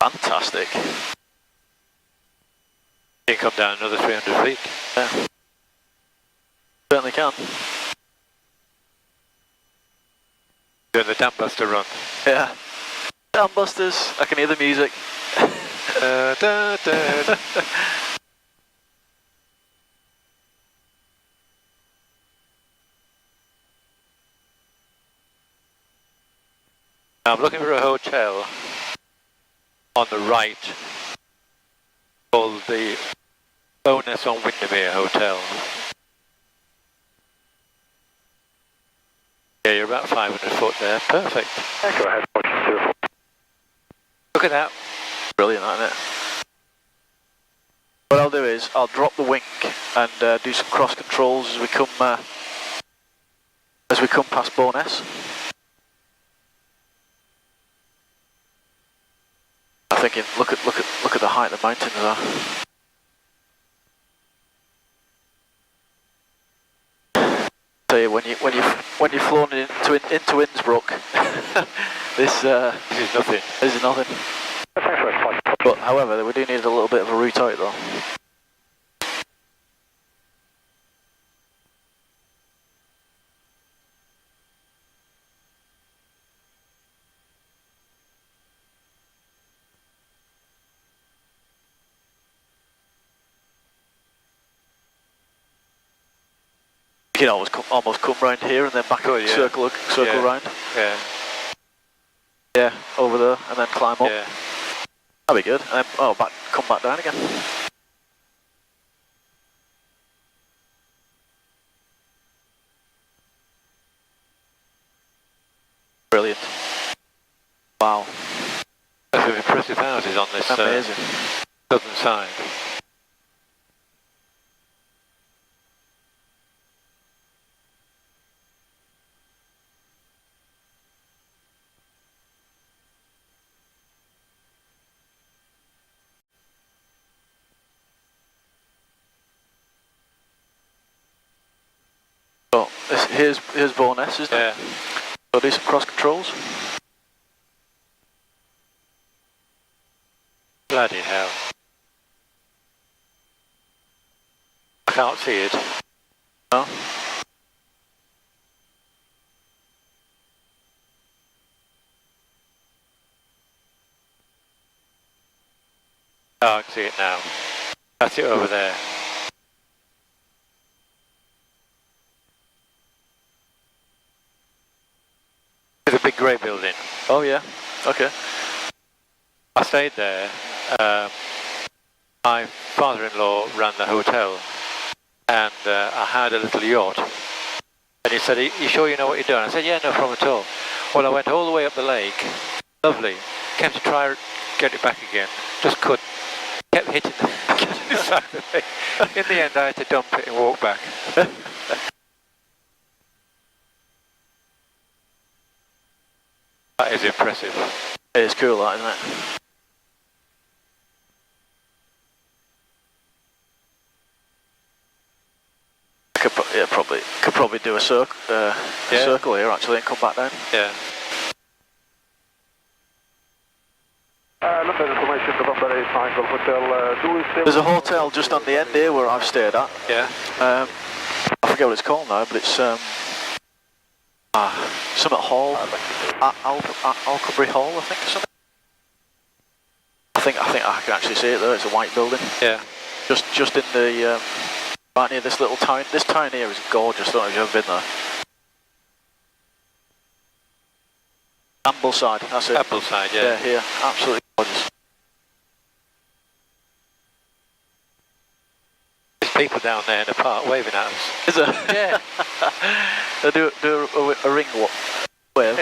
Fantastic. You can come down another 300 feet. Yeah. Certainly can. Doing the dam buster run. Yeah. Dam busters. I can hear the music. Da, da, da. I'm looking for a hotel on the right called the Bonus on Windermere Hotel. Yeah, you're about 500 foot there. Perfect. Yeah, go ahead. Look at that. Brilliant, isn't it? What I'll do is I'll drop the wing and do some cross controls as we come past Bowness. I'm thinking, look at the height the mountains are. Tell you when you've flown into Innsbruck, this This is nothing. This is nothing. But however, we do need a little bit of a route out though. You can almost come round here and then back yeah. circle Yeah. round. Yeah. Yeah, over there and then climb up. Yeah. That'd be good. And then come back down again. Brilliant. Wow. There's some impressive houses on this Amazing. southern side. So here's Bowness, isn't Yeah. it? So do some cross controls. Bloody hell. I can't see it. No? Oh, I can see it now. That's it over there. There's a big grey building. Oh yeah. Okay. I stayed there. My father-in-law ran the hotel, and I had a little yacht. And he said, "You sure you know what you're doing?" I said, "Yeah, no problem at all." Well, I went all the way up the lake. Lovely. Came to try get it back again. Just couldn't. Kept hitting the side of the lake. In the end, I had to dump it and walk back. That is impressive. It is cool, that, isn't it? Could probably do a circle here actually and come back down. Yeah. There's a hotel just on the end here where I've stayed at. Yeah. I forget what it's called now, but it's something Hall, Cumbria Hall, I think, or something. I think I can actually see it there. It's a white building. Yeah. Just in the right near this little town. This town here is gorgeous. I don't know if you've ever been there. Ambleside, that's it. Ambleside, yeah. Yeah, here, absolutely gorgeous. There's people down there in the park waving at us. Is there? Yeah. They do a ring wave.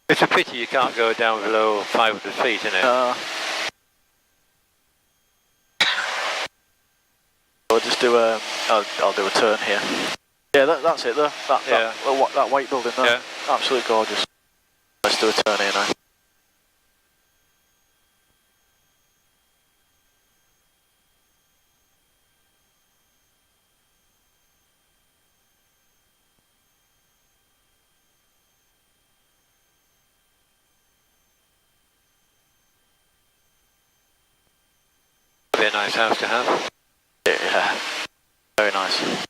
It's a pity you can't go down below 500 feet, isn't it? I'll just do I'll do a turn here. Yeah, that's it there. That white building there. Yeah. Absolutely gorgeous. Let's do a turn here now. be a nice house to have. Yeah, very nice.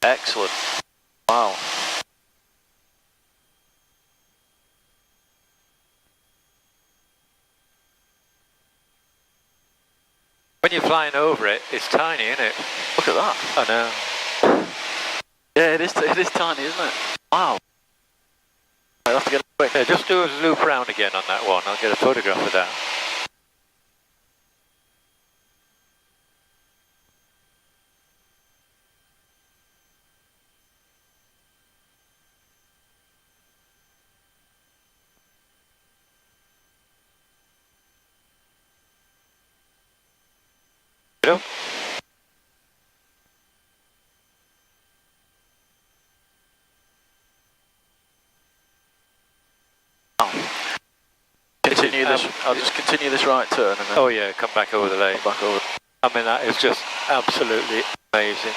Excellent. Wow. When you're flying over it, it's tiny, isn't it? Look at that. I know. Yeah, it is tiny, isn't it? Wow. I'll have to get it quick. Yeah, just do a loop round again on that one. I'll get a photograph of that. You know? Continue this. I'll just continue this right turn and then Oh yeah, come back over the lake. come back over. I mean, that is just absolutely amazing.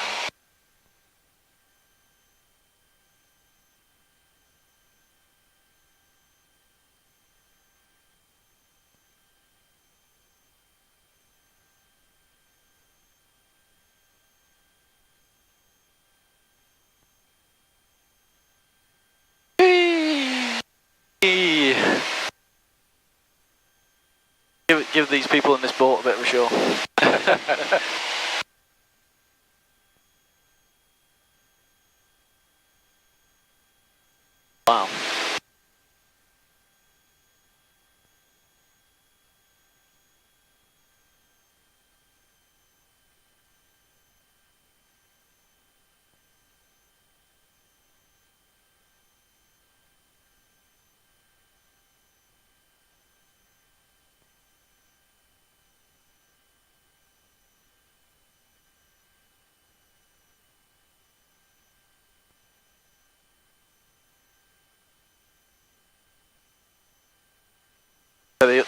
Give these people in this boat a bit of a show. Wow.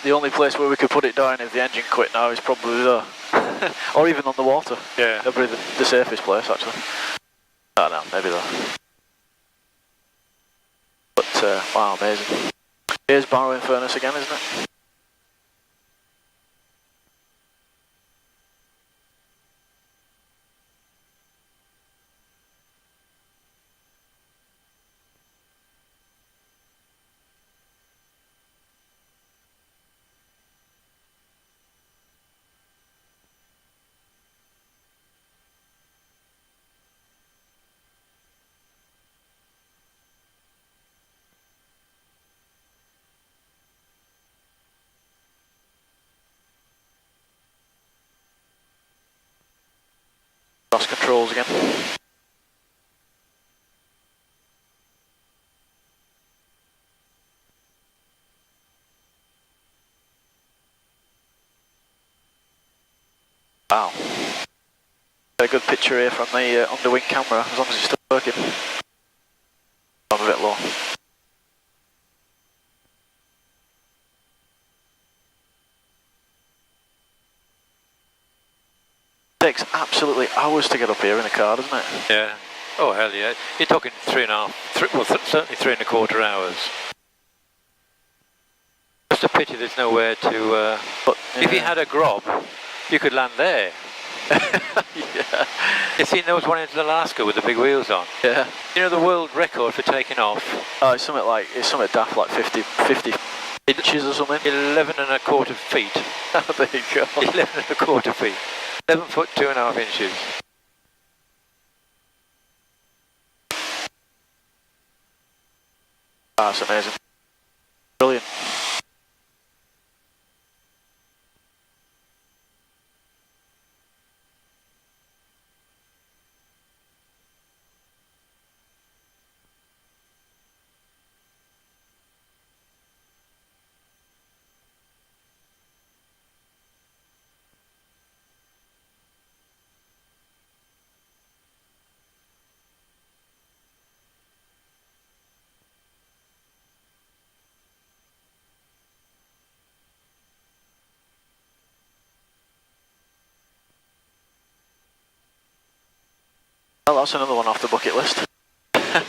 The only place where we could put it down if the engine quit now is probably there. Or even on the water. Yeah. That'd be the safest place actually. I don't know, maybe there. But wow, amazing. Here's Barrow in Furnace again, isn't it? Cross controls again. Wow. Got a good picture here from the underwing camera, as long as it's still working. I'm a bit low. Takes absolutely hours to get up here in a car, doesn't it? Yeah. Oh hell yeah. You're talking 3.5, well certainly 3.25 hours. Just a pity there's nowhere to, But yeah. if you had a grob, you could land there. Yeah. You seen there was one in Alaska with the big wheels on? Yeah. You know the world record for taking off? Oh, it's something daft like 50 inches or something. 11.25 feet. There you go. 11.25 feet. 7 foot 2.5 inches. Ah, that's amazing. Brilliant. that's another one off the bucket list. Yeah.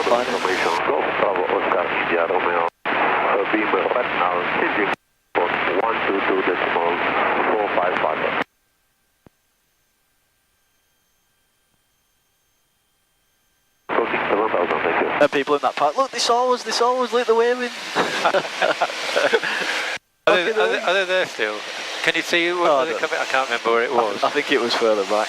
Got information. Golf Bravo Oscar India Romeo. Beam right now changing for 122.455. Approaching 7,000, thank you. And people in that park, look, they saw us, look, they're waving. Are they there still? Can you see where they coming? I can't remember where it was. I think it was further back.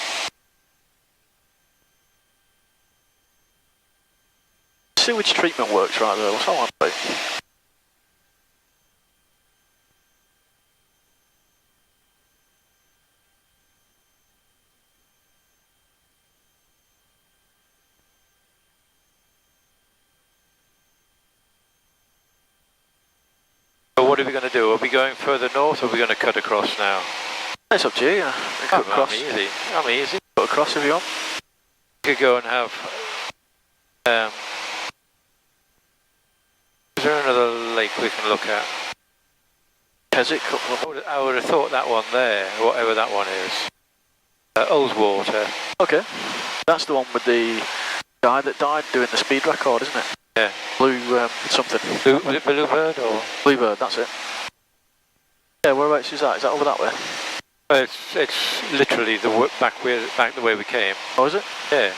Sewage treatment works right there, what's that one about? So what are we going to do? Are we going further north or are we going to cut across now? It's up to you, yeah. Cut across. I'm easy. Cut across if you want. We could go and have... is there another lake we can look at? Keswick. I would have thought that one there, whatever that one is. Ullswater. Okay. That's the one with the guy that died doing the speed record, isn't it? Yeah. Blue something. Was it Bluebird or? Bluebird, that's it. Yeah, whereabouts is that? Is that over that way? It's literally back the way we came. Oh, is it? Yeah.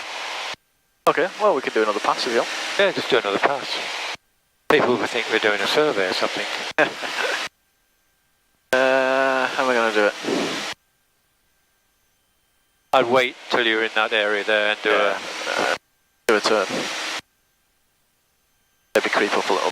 Okay, well we can do another pass if you want. Yeah, just do another pass. People will think we're doing a survey or something. How am I going to do it? I'd wait till you're in that area there and do a turn. Maybe creep up a little.